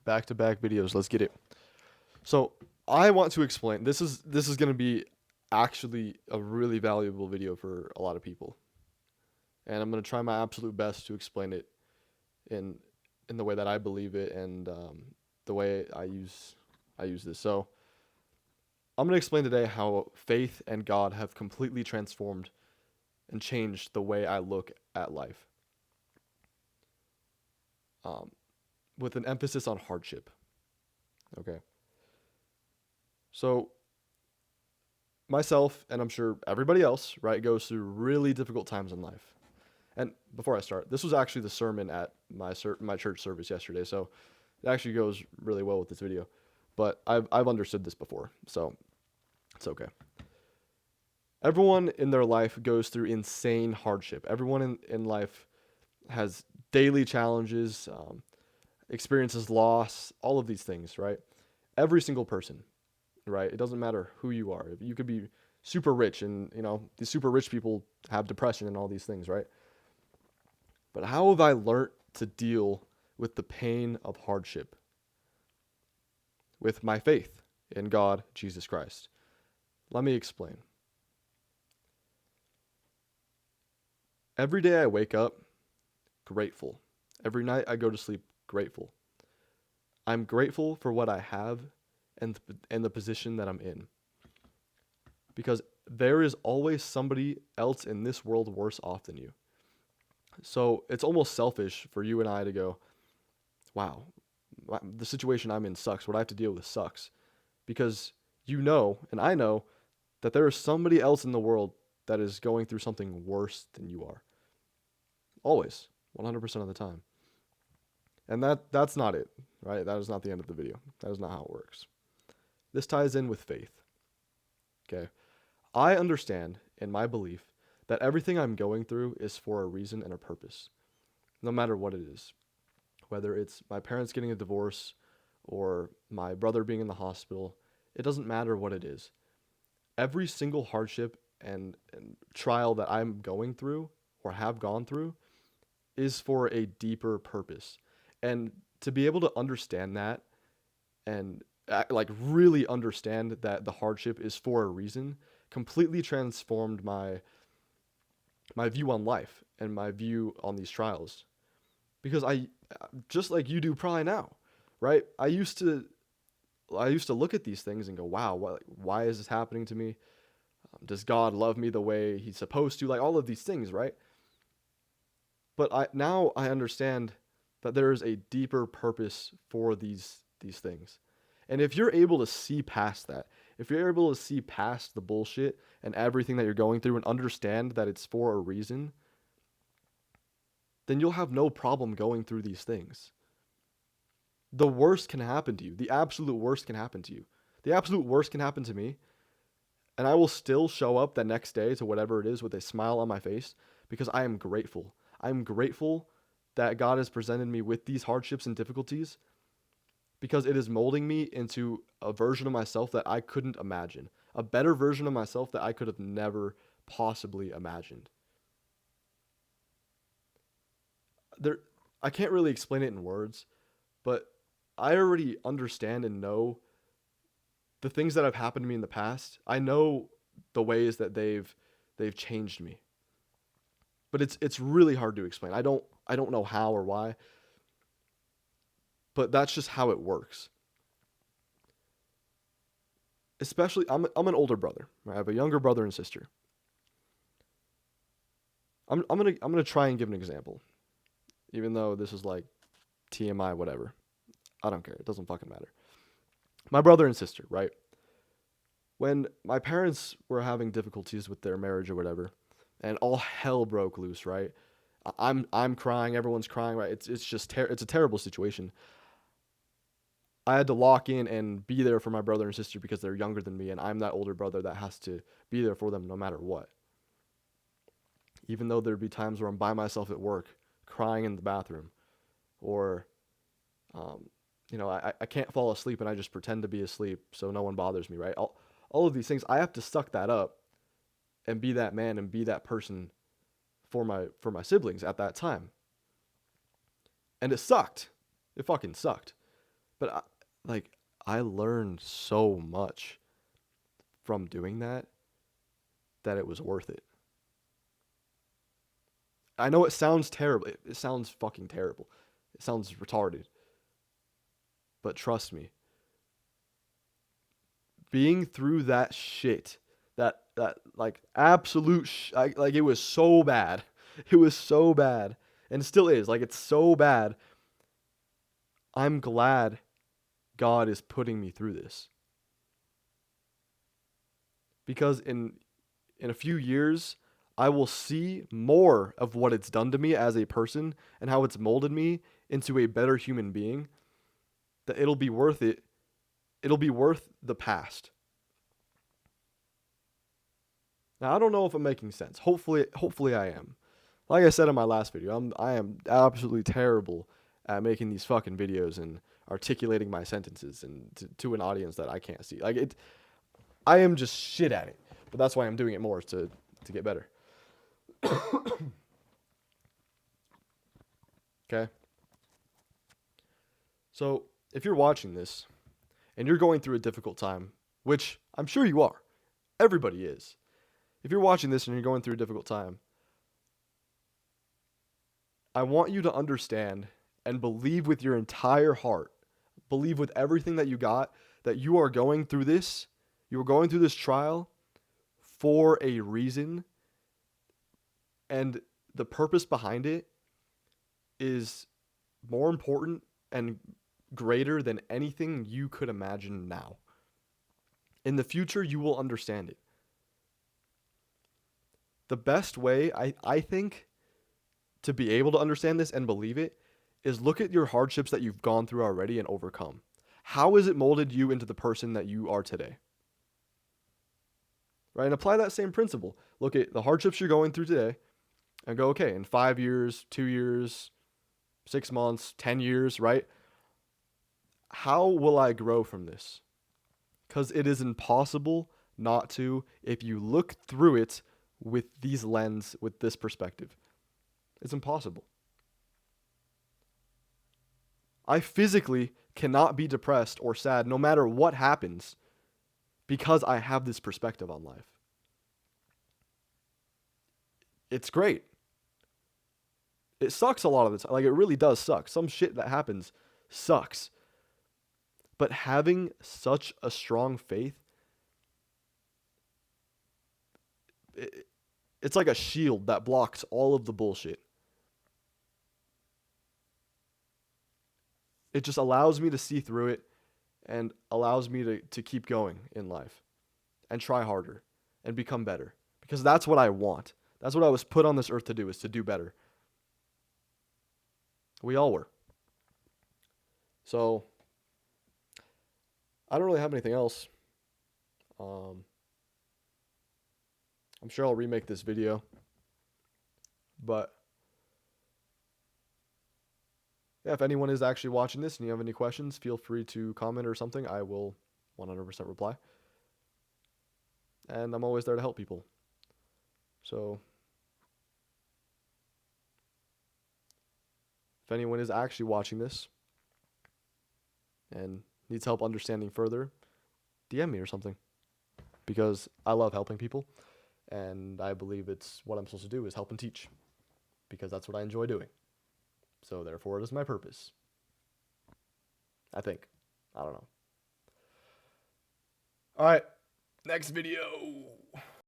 Back-to-back videos. Let's get it. So I want to explain. This is going to be actually a really valuable video for a lot of people, and I'm going to try my absolute best to explain it in in the way that I believe it and the way I use this. So I'm going to explain today how faith and God have completely transformed and changed the way I look at life, um, with an emphasis on hardship. Okay. So myself, and I'm sure everybody else, right, goes through really difficult times in life. And before I start, this was actually the sermon at my church service yesterday, so it actually goes really well with this video. But I've understood this before, so it's okay. Everyone in their life goes through insane hardship. Everyone in life has daily challenges, experiences loss, all of these things, right? Every single person, right? It doesn't matter who you are. You could be super rich, and these super rich people have depression and all these things, right? But how have I learned to deal with the pain of hardship? With my faith in God, Jesus Christ. Let me explain. Every day I wake up grateful. Every night I go to sleep grateful. I'm grateful for what I have and the position that I'm in. Because there is always somebody else in this world worse off than you. So it's almost selfish for you and I to go, wow, the situation I'm in sucks. What I have to deal with sucks. Because and I know, that there is somebody else in the world that is going through something worse than you are. Always, 100% of the time. And that's not it, right? That is not the end of the video. That is not how it works. This ties in with faith. Okay. I understand in my belief that everything I'm going through is for a reason and a purpose, no matter what it is. Whether it's my parents getting a divorce or my brother being in the hospital, it doesn't matter what it is. Every single hardship and trial that I'm going through or have gone through is for a deeper purpose. And to be able to understand that and like really understand that the hardship is for a reason completely transformed my view on life and my view on these trials. Because I, just like you do probably now, right? I used to look at these things and go, wow, why is this happening to me? Does God love me the way he's supposed to? Like all of these things, right? But now I understand that there is a deeper purpose for these things. And if you're able to see past that, if you're able to see past the bullshit and everything that you're going through and understand that it's for a reason, then you'll have no problem going through these things. The worst can happen to you. The absolute worst can happen to you. The absolute worst can happen to me, and I will still show up the next day to whatever it is with a smile on my face because I am grateful. I'm grateful that God has presented me with these hardships and difficulties because it is molding me into a version of myself that I couldn't imagine, a better version of myself that I could have never possibly imagined. There, I can't really explain it in words, but I already understand and know the things that have happened to me in the past. I know the ways that they've changed me. But it's really hard to explain. I don't know how or why, but that's just how it works. Especially I'm an older brother. Right? I have a younger brother and sister. I'm gonna try and give an example, even though this is like TMI, whatever. I don't care. It doesn't fucking matter. My brother and sister, right? When my parents were having difficulties with their marriage or whatever, and all hell broke loose, right? I'm crying, everyone's crying, right? It's just it's a terrible situation. I had to lock in and be there for my brother and sister because they're younger than me, and I'm that older brother that has to be there for them no matter what. Even though there'd be times where I'm by myself at work, crying in the bathroom, or um, I can't fall asleep and I just pretend to be asleep so no one bothers me, right? All of these things, I have to suck that up and be that man and be that person for my siblings at that time. And it sucked. It fucking sucked. But like I learned so much from doing that it was worth it. I know it sounds terrible. It sounds fucking terrible. It sounds retarded. But trust me, being through that shit, that like absolute like it was so bad. It was so bad and it still is. Like it's so bad. I'm glad God is putting me through this. Because in a few years, I will see more of what it's done to me as a person and how it's molded me into a better human being. That it'll be worth it. It'll be worth the past. Now I don't know if I'm making sense. Hopefully I am. Like I said in my last video, I am absolutely terrible at making these fucking videos and articulating my sentences and to an audience that I can't see. Like it, I am just shit at it. But that's why I'm doing it more to get better. Okay. So if you're watching this and you're going through a difficult time, which I'm sure you are, everybody is. If you're watching this and you're going through a difficult time, I want you to understand and believe with your entire heart, believe with everything that you got, that you are going through this. You are going through this trial for a reason, and the purpose behind it is more important and greater than anything you could imagine now. In the future, you will understand it. The best way, I think, to be able to understand this and believe it is look at your hardships that you've gone through already and overcome. How has it molded you into the person that you are today? Right? And apply that same principle. Look at the hardships you're going through today and go, okay, in 5 years, 2 years, 6 months, 10 years, right? How will I grow from this? Because it is impossible not to if you look through it with these lens, with this perspective. It's impossible. I physically cannot be depressed or sad no matter what happens because I have this perspective on life. It's great. It sucks a lot of the time. Like, it really does suck. Some shit that happens sucks. But having such a strong faith, it's like a shield that blocks all of the bullshit. It just allows me to see through it and allows me to keep going in life and try harder and become better. Because that's what I want. That's what I was put on this earth to do, is to do better. We all were. So, I don't really have anything else. I'm sure I'll remake this video. But, yeah, if anyone is actually watching this and you have any questions, feel free to comment or something. I will 100% reply. And I'm always there to help people. So, if anyone is actually watching this and needs help understanding further, DM me or something. Because I love helping people. And I believe it's what I'm supposed to do, is help and teach. Because that's what I enjoy doing. So therefore it is my purpose. I think. I don't know. Alright. Next video.